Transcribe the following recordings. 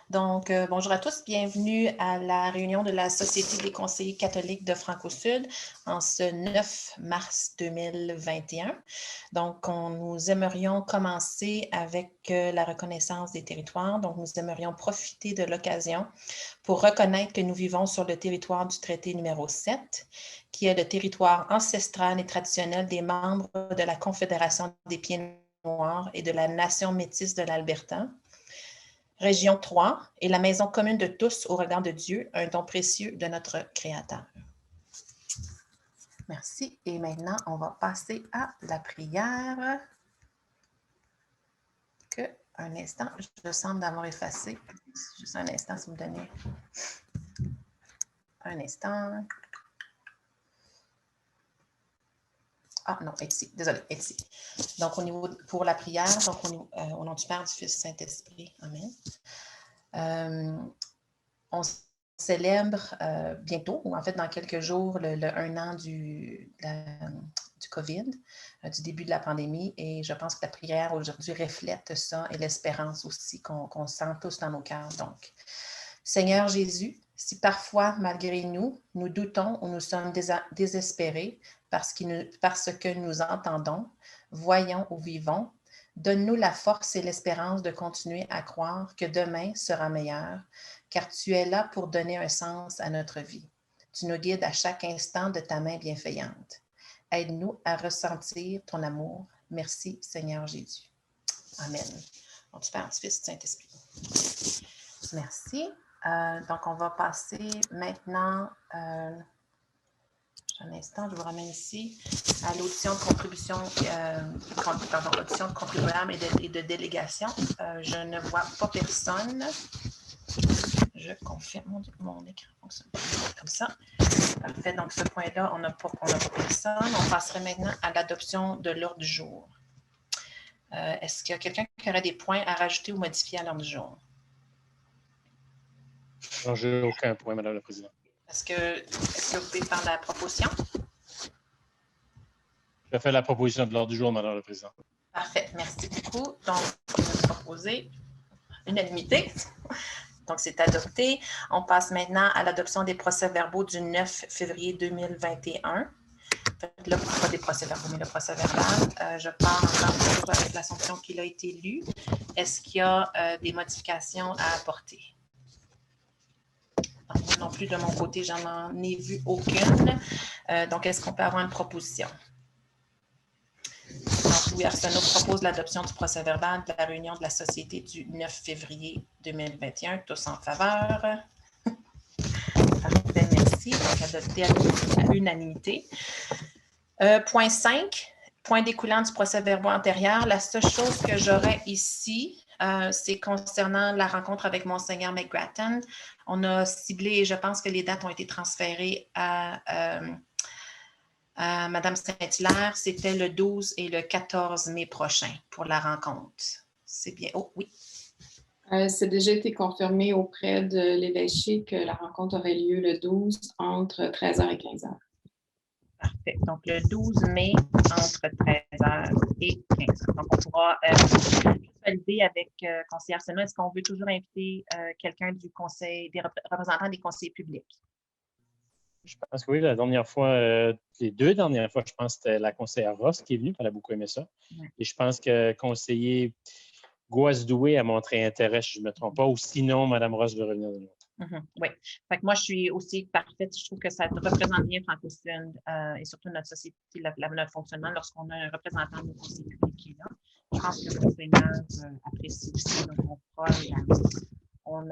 Donc, bonjour à tous, bienvenue à la réunion de la Société des conseillers catholiques de Franco-Sud en ce 9 mars 2021. Donc, nous aimerions commencer avec la reconnaissance des territoires. Donc, nous aimerions profiter de l'occasion pour reconnaître que nous vivons sur le territoire du traité numéro 7, qui est le territoire ancestral et traditionnel des membres de la Confédération des Pieds Noirs et de la Nation métisse de l'Alberta. Région 3 est la maison commune de tous au regard de Dieu, un don précieux de notre Créateur. Merci. Et maintenant, on va passer à la prière. Un instant, je semble d'avoir effacé. Juste un instant, si vous me donnez un instant. Ah non, ici. Désolé, ici. Donc, pour la prière, donc au nom du Père, du Fils, du Saint-Esprit. Amen. On célèbre bientôt, ou en fait dans quelques jours, le 1 an du COVID, du début de la pandémie. Et je pense que la prière aujourd'hui reflète ça et l'espérance aussi qu'on sent tous dans nos cœurs. Donc, Seigneur Jésus, si parfois, malgré nous, nous doutons ou nous sommes désespérés parce que nous entendons, voyons ou vivons, donne-nous la force et l'espérance de continuer à croire que demain sera meilleur, car tu es là pour donner un sens à notre vie. Tu nous guides à chaque instant de ta main bienveillante. Aide-nous à ressentir ton amour. Merci, Seigneur Jésus. Amen. Au nom du Père, du Fils, du Saint-Esprit. Merci. Donc, on va passer maintenant, un instant, je vous ramène ici, à l'audition de contribution, audition de contribuables et de délégation. Je ne vois pas personne. Je confirme, mon écran fonctionne comme ça. Parfait, donc ce point-là, on n'a pas personne. On passerait maintenant à l'adoption de l'ordre du jour. Est-ce qu'il y a quelqu'un qui aurait des points à rajouter ou modifier à l'ordre du jour? Non, je n'ai aucun point, Madame la Présidente. Est-ce que vous pouvez faire la proposition? Je fais la proposition de l'ordre du jour, Madame la Présidente. Parfait, merci beaucoup. Donc, je vais proposer unanimité. Donc, c'est adopté. On passe maintenant à l'adoption des procès-verbaux du 9 février 2021. Là, pas des procès-verbaux, mais le procès-verbal. Je pars encore avec l'assomption qu'il a été lu. Est-ce qu'il y a des modifications à apporter? Moi non plus, de mon côté, j'en ai vu aucune. Donc, est-ce qu'on peut avoir une proposition? Donc, Louis Arsenault propose l'adoption du procès-verbal de la réunion de la Société du 9 février 2021. Tous en faveur? Parfait, merci. Donc, adopté à l'unanimité. Point 5, point découlant du procès-verbal antérieur. La seule chose que j'aurais ici, c'est concernant la rencontre avec Monseigneur McGrattan. On a ciblé, et je pense que les dates ont été transférées à Madame Saint-Hilaire. C'était le 12 et le 14 mai prochain pour la rencontre. C'est bien. Oh, oui. C'est déjà été confirmé auprès de l'évêché que la rencontre aurait lieu le 12 entre 13h et 15h. Parfait. Donc, le 12 mai, entre 13h et 15h. Donc, on pourra valider avec conseiller Arsenault. Est-ce qu'on veut toujours inviter quelqu'un du conseil, des représentants des conseillers publics? Je pense que oui, la dernière fois, les deux dernières fois, je pense que c'était la conseillère Ross qui est venue. Elle a beaucoup aimé ça. Ouais. Et je pense que le conseiller Gouasdoué a montré intérêt, si je ne me trompe pas, ou sinon, Mme Ross veut revenir de nouveau. Oui. Fait que moi, je suis aussi parfaite. Je trouve que ça représente bien Franco-Sud et surtout notre société, notre fonctionnement lorsqu'on a un représentant de nos conseils publics qui est là. Je pense que le Seigneur apprécie aussi. Donc, on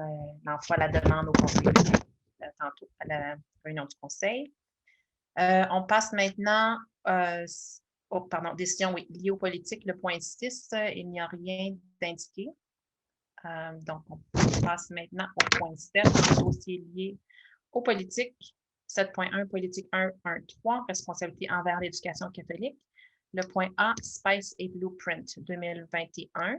envoie la demande au conseil public tantôt à la réunion du conseil. On passe maintenant décision liée aux politiques, le point 6. Il n'y a rien d'indiqué. Donc, on passe maintenant au point 7, dossier lié aux politiques. 7.1, politique 1.1.3, responsabilité envers l'éducation catholique. Le point A, Spice et Blueprint 2021.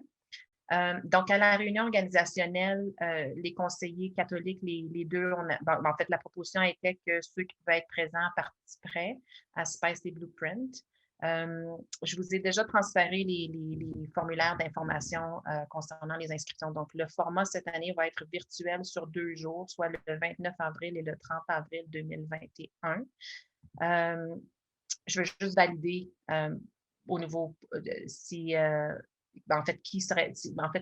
Donc, à la réunion organisationnelle, les conseillers catholiques, les deux, en fait, la proposition était que ceux qui pouvaient être présents participeraient à Spice et Blueprint. Je vous ai déjà transféré les formulaires d'information concernant les inscriptions. Donc, le format cette année va être virtuel sur 2 jours, soit le 29 avril et le 30 avril 2021. Je veux juste valider au niveau si, en fait,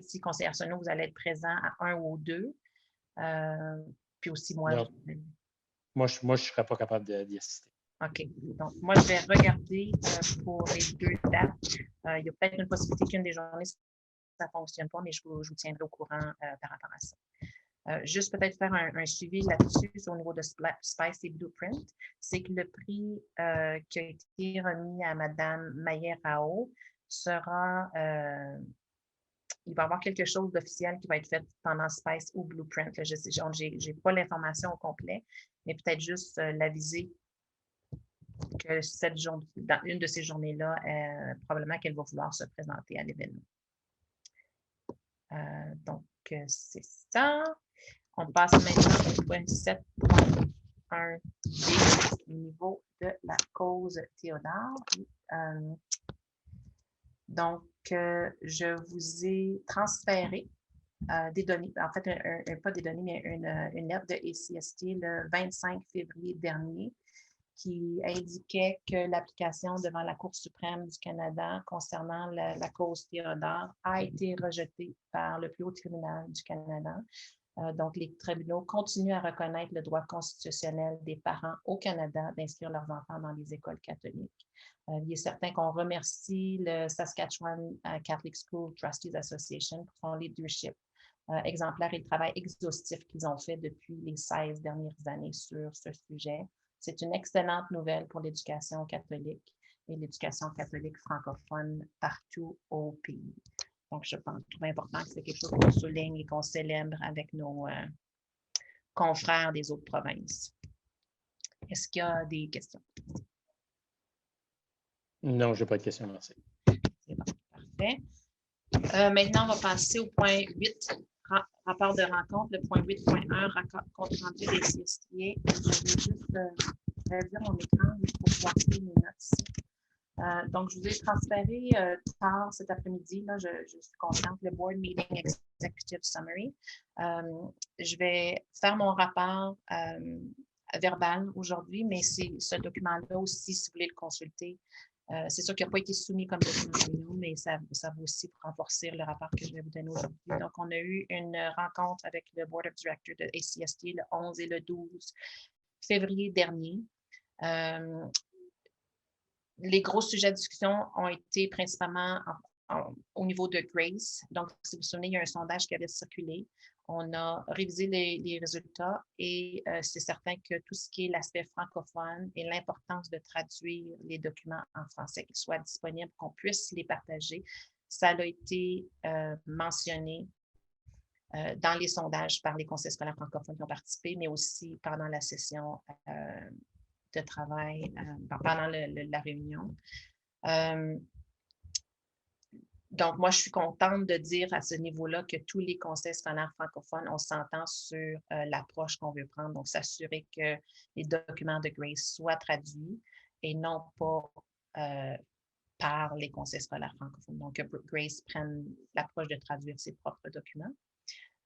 si conseillère Sono, vous allez être présent à 1 ou 2. Puis aussi, moi, Non. Moi, je ne serais pas capable d'y assister. OK. Donc, moi, je vais regarder pour les 2 dates. Il y a peut-être une possibilité qu'une des journées, ça ne fonctionne pas, mais je vous tiendrai au courant par rapport à ça. Juste peut-être faire un suivi là-dessus au niveau de Spice et Blueprint, c'est que le prix qui a été remis à Mme Mayer-Rao sera, il va y avoir quelque chose d'officiel qui va être fait pendant Spice ou Blueprint. Là, je n'ai pas l'information au complet, mais peut-être juste l'aviser que dans une de ces journées-là, probablement qu'elle va vouloir se présenter à l'événement. Donc, c'est ça. On passe maintenant au point 7.1D au niveau de la cause Théodore. Donc, je vous ai transféré des données, en fait, pas des données, mais une lettre de ACST le 25 février dernier qui indiquait que l'application devant la Cour suprême du Canada concernant la cause Théodore a été rejetée par le plus haut tribunal du Canada. Donc, les tribunaux continuent à reconnaître le droit constitutionnel des parents au Canada d'inscrire leurs enfants dans les écoles catholiques. Il est certain qu'on remercie le Saskatchewan Catholic School Trustees Association pour son leadership exemplaire et le travail exhaustif qu'ils ont fait depuis les 16 dernières années sur ce sujet. C'est une excellente nouvelle pour l'éducation catholique et l'éducation catholique francophone partout au pays. Donc, je trouve important que c'est quelque chose qu'on souligne et qu'on célèbre avec nos confrères des autres provinces. Est-ce qu'il y a des questions? Non, je n'ai pas de questions, merci. C'est bon, parfait. Maintenant, on va passer au point 8, rapport de rencontre, le point 8.1, compte rendu des CSTA. Je vais juste réduire mon écran pour voir mes notes ici. Donc, je vous ai transféré tard cet après-midi. Là, je suis contente, le Board Meeting Executive Summary. Je vais faire mon rapport verbal aujourd'hui, mais c'est ce document-là aussi, si vous voulez le consulter. C'est sûr qu'il n'a pas été soumis comme document, mais ça va aussi renforcer le rapport que je vais vous donner aujourd'hui. Donc, on a eu une rencontre avec le Board of Directors de ACST le 11 et le 12 février dernier. Les gros sujets de discussion ont été principalement au niveau de Grace. Donc, si vous vous souvenez, il y a un sondage qui avait circulé. On a révisé les résultats et c'est certain que tout ce qui est l'aspect francophone et l'importance de traduire les documents en français, qu'ils soient disponibles, qu'on puisse les partager, ça a été mentionné dans les sondages par les conseils scolaires francophones qui ont participé, mais aussi pendant la session de travail pendant la réunion. Donc, moi, je suis contente de dire à ce niveau-là que tous les conseils scolaires francophones, on s'entend sur l'approche qu'on veut prendre. Donc, s'assurer que les documents de Grace soient traduits et non pas par les conseils scolaires francophones. Donc, que Grace prenne l'approche de traduire ses propres documents.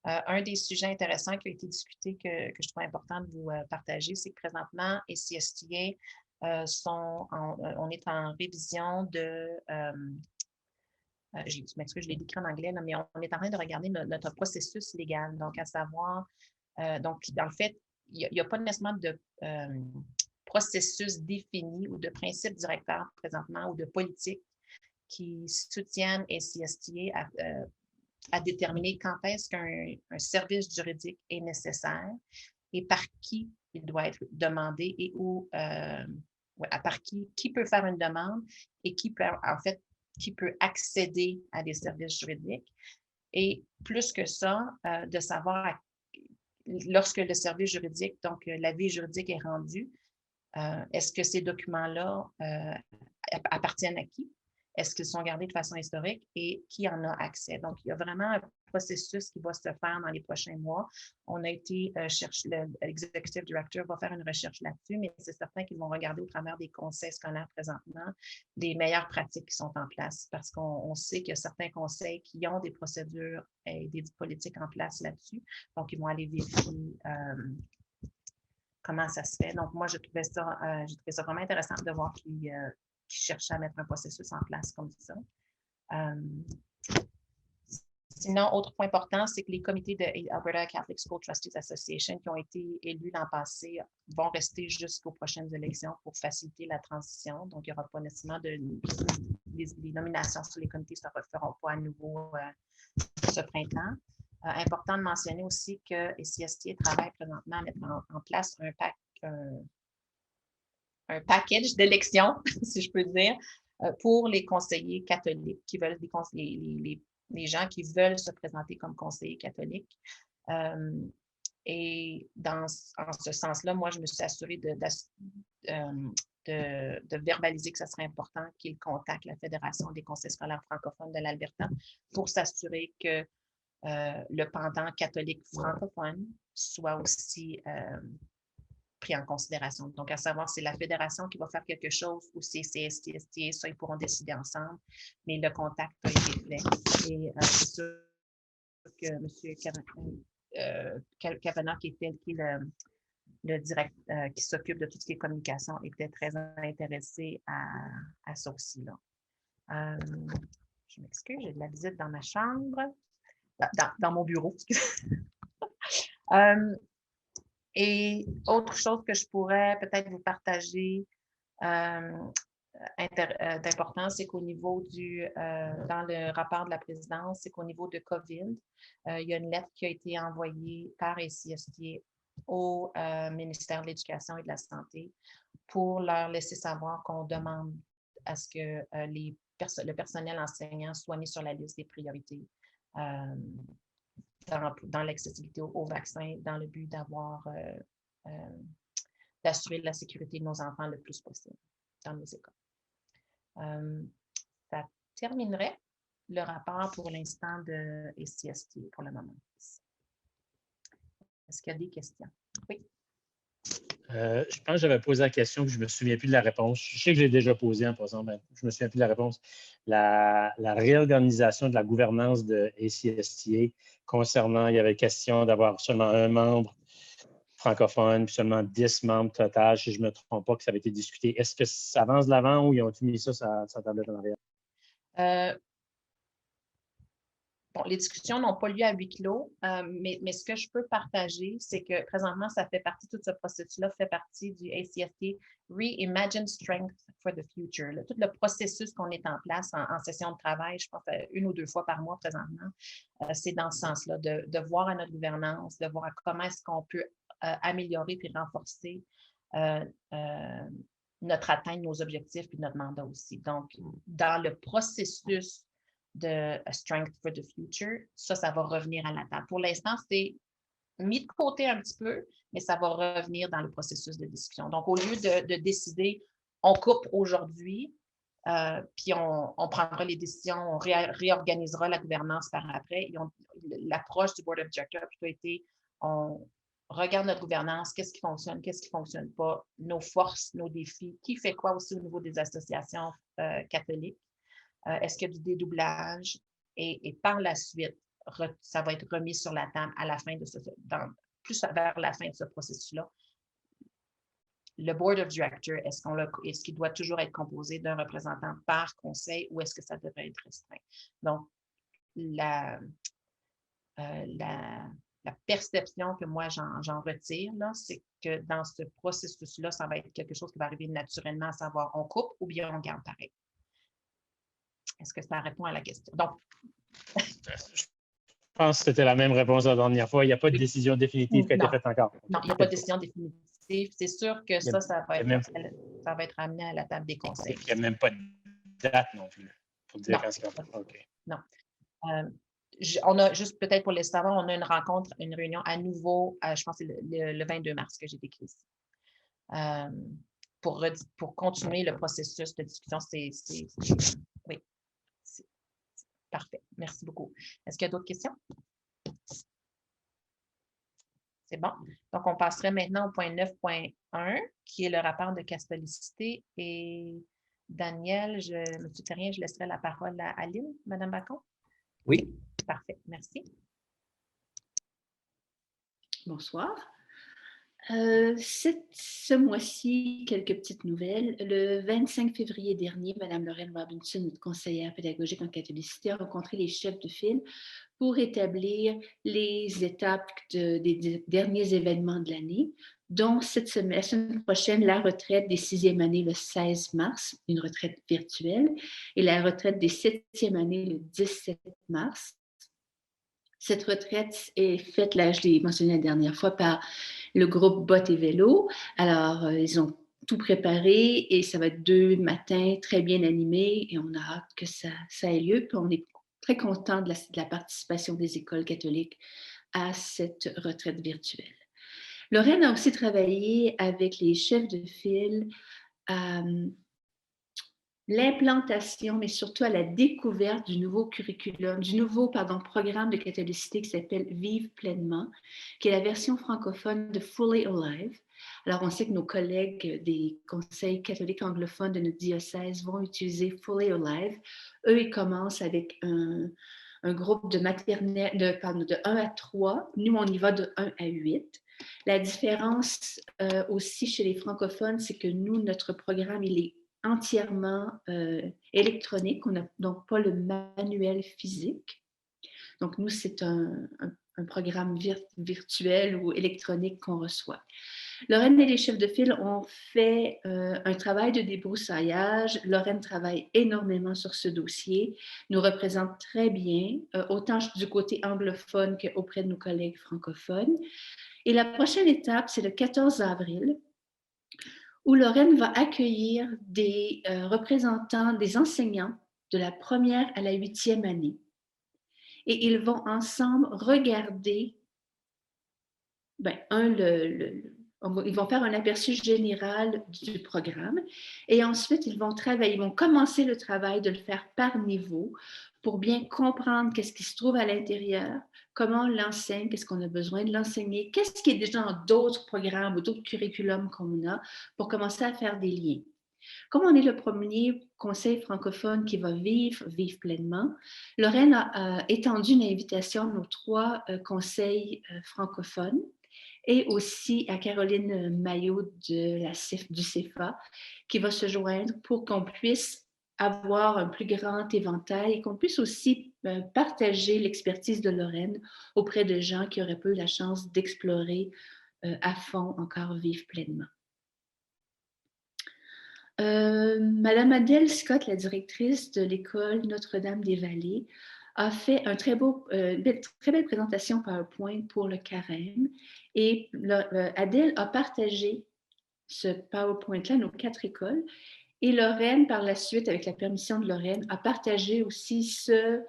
Un des sujets intéressants qui a été discuté que je trouve important de vous partager, c'est que présentement, ACSTA, on est en révision de, je l'ai décrit en anglais, là, mais on est en train de regarder notre processus légal, donc à savoir, donc dans le fait, il n'y a pas nécessairement de processus défini ou de principe directeur présentement ou de politique qui soutiennent ACSTA à déterminer quand est-ce qu'un service juridique est nécessaire et par qui il doit être demandé et par qui peut faire une demande et qui peut accéder à des services juridiques. Et plus que ça, de savoir lorsque le service juridique, donc l'avis juridique est rendu, est-ce que ces documents-là appartiennent à qui? Est-ce qu'ils sont gardés de façon historique et qui en a accès? Donc, il y a vraiment processus qui va se faire dans les prochains mois. On a été chercher, l'executive director va faire une recherche là-dessus, mais c'est certain qu'ils vont regarder au travers des conseils scolaires présentement les meilleures pratiques qui sont en place, parce qu'on sait qu'il y a certains conseils qui ont des procédures et des politiques en place là-dessus. Donc, ils vont aller vérifier comment ça se fait. Donc, moi, j'ai trouvé ça vraiment intéressant de voir qu'ils cherchaient à mettre un processus en place comme ça. Sinon, autre point important, c'est que les comités de Alberta Catholic School Trustees Association qui ont été élus l'an passé vont rester jusqu'aux prochaines élections pour faciliter la transition. Donc, il n'y aura pas nécessairement les nominations sur les comités ne se referont pas à nouveau ce printemps. Important de mentionner aussi que SCSTA travaille présentement à mettre en place un package d'élections, si je peux dire, pour les conseillers catholiques qui veulent les gens qui veulent se présenter comme conseillers catholiques. Et en ce sens-là, moi, je me suis assurée de verbaliser que ce serait important qu'ils contactent la Fédération des conseils scolaires francophones de l'Alberta pour s'assurer que le pendant catholique francophone soit aussi pris en considération. Donc, à savoir, c'est la fédération qui va faire quelque chose ou c'est SCSTA, ça, ils pourront décider ensemble, mais le contact a été fait. Et c'est sûr que M. Kavanagh, qui est le directeur qui s'occupe de tout ce qui est communication, était très intéressé à ça aussi. Là. Je m'excuse, j'ai de la visite dans ma chambre. Dans mon bureau. Et autre chose que je pourrais peut-être vous partager d'important, c'est qu'au niveau dans le rapport de la présidence, c'est qu'au niveau de COVID, il y a une lettre qui a été envoyée par SCSTA au ministère de l'Éducation et de la Santé pour leur laisser savoir qu'on demande à ce que le personnel enseignant soit mis sur la liste des priorités dans l'accessibilité au vaccin, dans le but d'assurer la sécurité de nos enfants le plus possible dans nos écoles. Ça terminerait le rapport pour l'instant de SCSTA pour le moment. Est-ce qu'il y a des questions? Oui. Je pense que j'avais posé la question, puis je ne me souviens plus de la réponse. Je sais que j'ai déjà posé en passant, mais je ne me souviens plus de la réponse. La réorganisation de la gouvernance de ACSTA concernant, il y avait question d'avoir seulement un membre francophone, puis seulement 10 membres total, si je ne me trompe pas, que ça avait été discuté. Est-ce que ça avance de l'avant ou ils ont mis ça sur la tablette en arrière? Bon, les discussions n'ont pas lieu à huis clos, mais ce que je peux partager, c'est que présentement, ça fait partie, tout ce processus-là fait partie du ACSTA Reimagine Strength for the Future. Tout le processus qu'on est en place en session de travail, je pense 1 ou 2 fois par mois présentement, c'est dans ce sens-là, de voir à notre gouvernance, de voir comment est-ce qu'on peut améliorer et renforcer notre atteinte, nos objectifs et notre mandat aussi. Donc, dans le processus de Strength for the Future, ça va revenir à la table. Pour l'instant, c'est mis de côté un petit peu, mais ça va revenir dans le processus de discussion. Donc, au lieu de décider, on coupe aujourd'hui, puis on prendra les décisions, on réorganisera la gouvernance par après. L'approche du Board of Directors a plutôt été, on regarde notre gouvernance, qu'est-ce qui fonctionne, qu'est-ce qui ne fonctionne pas, nos forces, nos défis, qui fait quoi aussi au niveau des associations catholiques. Est-ce qu'il y a du dédoublage? Et par la suite, ça va être remis sur la table à la fin de plus vers la fin de ce processus-là. Le Board of Directors, est-ce qu'il doit toujours être composé d'un représentant par conseil ou est-ce que ça devrait être restreint? Donc, la perception que moi, j'en retire, c'est que dans ce processus-là, ça va être quelque chose qui va arriver naturellement, à savoir on coupe ou bien on garde pareil. Est-ce que ça répond à la question? Donc, je pense que c'était la même réponse la dernière fois. Il n'y a pas de décision définitive qui a été faite encore. Non, il n'y a pas de décision définitive. C'est sûr que ça va être amené à la table des conseils. Il n'y a même pas de date non plus pour dire quand c'est OK. Non. On a juste peut-être pour les savoir, on a une réunion à nouveau, je pense que c'est le 22 mars que j'ai décrit ici. Pour continuer le processus de discussion, oui, c'est parfait. Merci beaucoup. Est-ce qu'il y a d'autres questions? C'est bon. Donc, on passerait maintenant au point 9.1, qui est le rapport de catholicité. Et Daniel, M. Terrien, je laisserai la parole à Aline, Mme Bacon. Oui. Parfait, merci. Bonsoir. Ce mois-ci, quelques petites nouvelles. Le 25 février dernier, Mme Lorraine Robinson, notre conseillère pédagogique en catholicité, a rencontré les chefs de file pour établir les étapes des derniers événements de l'année, dont la semaine prochaine, la retraite des 6e années le 16 mars, une retraite virtuelle, et la retraite des 7e années le 17 mars. Cette retraite est faite, là, je l'ai mentionné la dernière fois, par le groupe Bottes et Vélo. Alors, ils ont tout préparé et ça va être 2 matins très bien animés et on a hâte que ça ait lieu. Puis on est très content de la participation des écoles catholiques à cette retraite virtuelle. Lorraine a aussi travaillé avec les chefs de file à l'implantation, mais surtout à la découverte du nouveau curriculum, programme de catholicité qui s'appelle Vive pleinement, qui est la version francophone de Fully Alive. Alors, on sait que nos collègues des conseils catholiques anglophones de notre diocèse vont utiliser Fully Alive. Eux, ils commencent avec un groupe de maternelle, de 1 à 3. Nous, on y va de 1 à 8. La différence aussi chez les francophones, c'est que nous, notre programme, il est entièrement électronique. On n'a donc pas le manuel physique. Donc, nous, c'est un programme virtuel ou électronique qu'on reçoit. Lorraine et les chefs de file ont fait un travail de débroussaillage. Lorraine travaille énormément sur ce dossier, nous représente très bien, autant du côté anglophone qu'auprès de nos collègues francophones. Et la prochaine étape, c'est le 14 avril, où Lorraine va accueillir des représentants, des enseignants de la 1e à la 8e année. Et ils vont ensemble regarder, ils vont faire un aperçu général du programme et ensuite ils vont commencer le travail de le faire par niveau pour bien comprendre qu'est-ce qui se trouve à l'intérieur, comment on l'enseigne, qu'est-ce qu'on a besoin de l'enseigner, qu'est-ce qui est déjà dans d'autres programmes ou d'autres curriculums qu'on a pour commencer à faire des liens. Comme on est le premier conseil francophone qui va vivre pleinement, Lorraine a étendu une invitation à nos 3 conseils francophones et aussi à Caroline Maillot du CEFA qui va se joindre pour qu'on puisse avoir un plus grand éventail et qu'on puisse aussi partager l'expertise de Lorraine auprès de gens qui n'auraient pas eu la chance d'explorer à fond encore Vivre pleinement. Madame Adèle Scott, la directrice de l'école Notre-Dame-des-Vallées, a fait une très belle présentation PowerPoint pour le carême et Adèle a partagé ce PowerPoint-là à nos 4 écoles et Lorraine, par la suite, avec la permission de Lorraine, a partagé aussi ce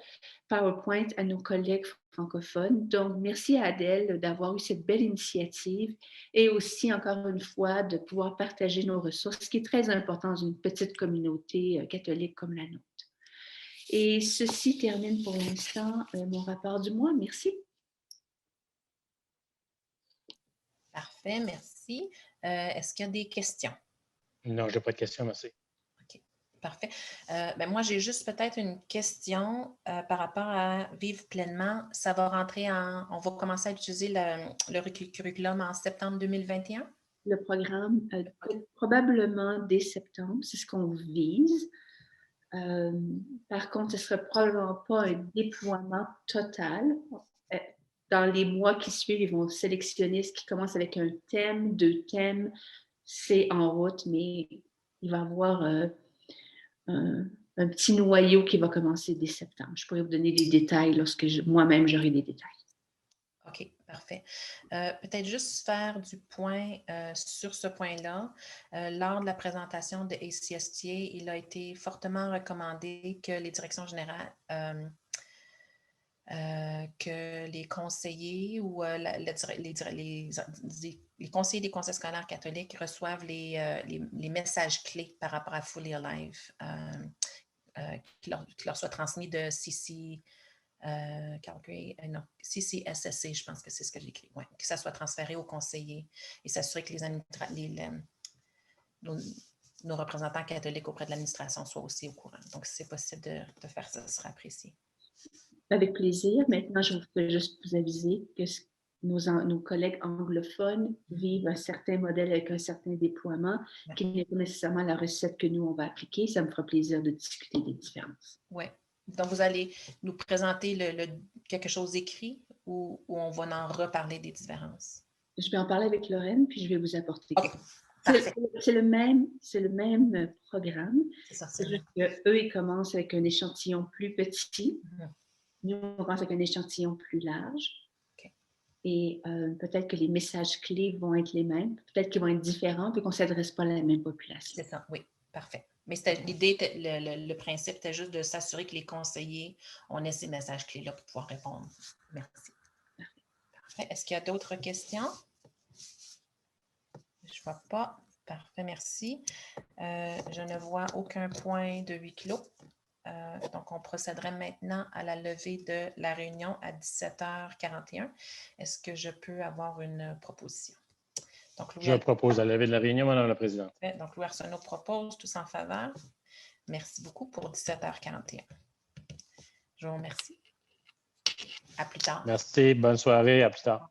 PowerPoint à nos collègues francophones. Donc, merci à Adèle d'avoir eu cette belle initiative et aussi, encore une fois, de pouvoir partager nos ressources, ce qui est très important dans une petite communauté catholique comme la nôtre. Et ceci termine pour l'instant mon rapport du mois. Merci. Parfait, merci. Est-ce qu'il y a des questions? Non, je n'ai pas de questions, merci. OK, parfait. Moi, j'ai juste peut-être une question par rapport à Vivre pleinement. Ça va rentrer on va commencer à utiliser le curriculum en septembre 2021? Le programme, probablement dès septembre, c'est ce qu'on vise. Par contre, ce ne sera probablement pas un déploiement total. Dans les mois qui suivent, ils vont sélectionner ce qui commence avec un thème, 2 thèmes. C'est en route, mais il va y avoir un petit noyau qui va commencer dès septembre. Je pourrais vous donner des détails lorsque moi-même j'aurai des détails. OK, parfait. Peut-être juste faire du point sur ce point-là. Lors de la présentation de ACSTA, il a été fortement recommandé que les directions générales, que les conseillers ou les conseillers des conseils scolaires catholiques reçoivent les messages clés par rapport à Fully Alive, qui leur soient transmis de CC Calgary, non, CCSSC, je pense que c'est ce que j'ai écrit. Ouais, que ça soit transféré aux conseillers et s'assurer que nos représentants catholiques auprès de l'administration soient aussi au courant. Donc, si c'est possible de faire ça, ce sera apprécié. Avec plaisir. Maintenant, je veux juste vous aviser que nos collègues anglophones vivent un certain modèle avec un certain déploiement qui n'est pas nécessairement la recette que nous, on va appliquer. Ça me fera plaisir de discuter des différences. Oui. Donc, vous allez nous présenter quelque chose écrit ou on va en reparler des différences? Je vais en parler avec Lorraine, puis je vais vous apporter. Okay. C'est le même programme. C'est ça. C'est juste qu'eux, ils commencent avec un échantillon plus petit. Nous, on commence avec un échantillon plus large. Okay. Et peut-être que les messages clés vont être les mêmes. Peut-être qu'ils vont être différents, puis qu'on ne s'adresse pas à la même population. C'est ça, oui. Parfait. Mais l'idée, le principe était juste de s'assurer que les conseillers, on ait ces messages clés-là pour pouvoir répondre. Merci. Parfait. Est-ce qu'il y a d'autres questions? Je ne vois pas. Parfait, merci. Je ne vois aucun point de huis clos. Donc, on procéderait maintenant à la levée de la réunion à 17h41. Est-ce que je peux avoir une proposition? Donc, je propose la levée de la réunion, Madame la Présidente. Donc, Louis Arsenault propose, tous en faveur. Merci beaucoup pour 17h41. Je vous remercie. À plus tard. Merci, bonne soirée, à plus tard.